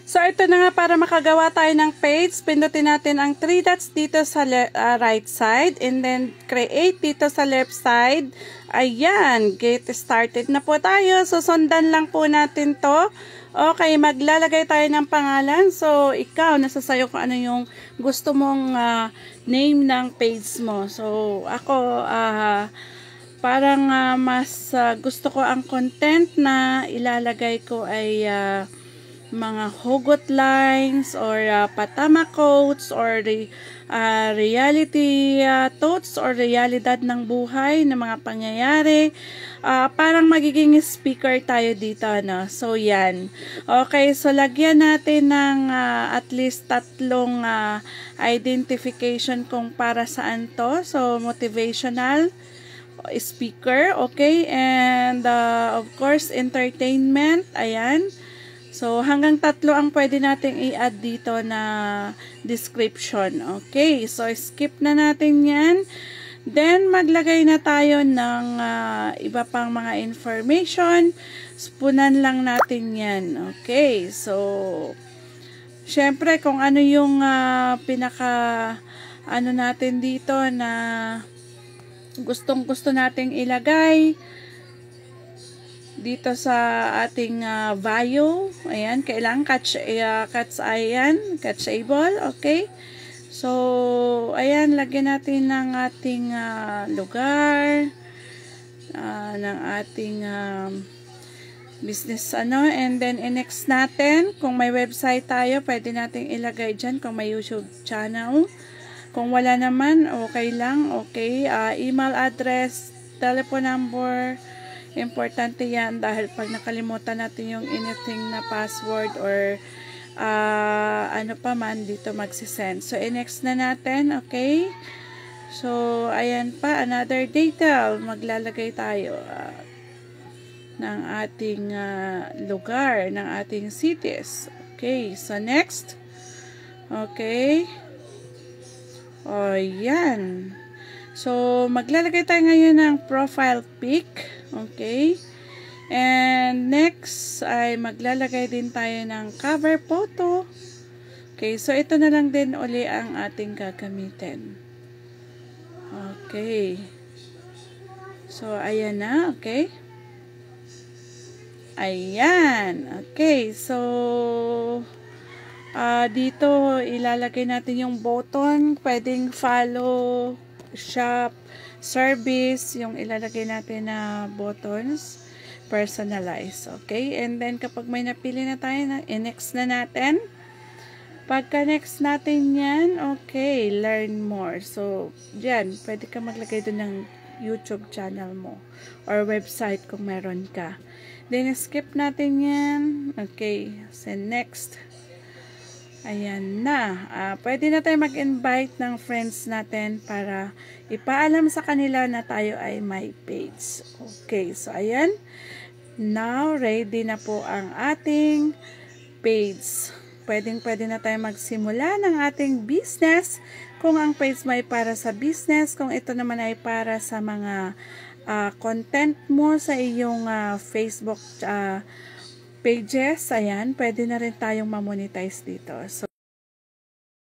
So, ito na nga, para makagawa tayo ng page, pindutin natin ang 3 dots dito sa right side, and then create dito sa left side. Ayan, get started na po tayo. Susundan lang po natin to. Okay, maglalagay tayo ng pangalan. So, ikaw, nasa sayo kung ano yung gusto mong name ng page mo. So, ako, parang mas gusto ko ang content na ilalagay ko ay mga hugot lines or patama quotes or reality thoughts or realidad ng buhay ng mga pangyayari. Parang magiging speaker tayo dito, no? So, yan. Okay, so lagyan natin ng at least 3 identification kung para saan to. So, motivational speaker, okay? And, of course, entertainment. Ayan. So, hanggang 3 ang pwede nating i-add dito na description. Okay, so skip na natin yan. Then, maglagay na tayo ng iba pang mga information. Punan lang natin yan. Okay, so, syempre, kung ano yung ano natin dito na gustong-gusto nating ilagay dito sa ating bio. Ayan, kailangan catchable, okay? So, ayan, lagyan natin ng ating lugar, ng ating business, and then next natin, kung may website tayo, pwede nating ilagay dyan, kung may YouTube channel. Kung wala naman, okay lang, okay? Email address, telephone number, importante yan dahil pag nakalimutan natin yung anything na password or ano pa man dito magsisend. So, next na natin, okay? So, ayan pa, another detail. Maglalagay tayo ng ating lugar, ng ating cities. Okay, so next. Okay. O, yan. So, maglalagay tayo ngayon ng profile pic. Okay. And next ay maglalagay din tayo ng cover photo. Okay. So, ito na lang din uli ang ating gagamitin. Okay. So, ayan na. Okay. Ayan. Okay. So, dito ilalagay natin yung button. Pwedeng follow, shop, service, yung ilalagay natin na buttons, personalize, okay? And then, kapag may napili na tayo, next na natin. Pagka next natin yan, okay, learn more. So, dyan, pwede ka maglagay doon ng YouTube channel mo or website kung meron ka. Then, skip natin yan. Okay, so next. Ayan na. Pwede na tayo mag-invite ng friends natin para ipaalam sa kanila na tayo ay may page. Okay, so ayan. Now, ready na po ang ating page. Pwede na tayo magsimula ng ating business. Kung ang page may para sa business, kung ito naman ay para sa mga content mo sa iyong Facebook pages, ayan, pwede na rin tayong ma-monetize dito. So,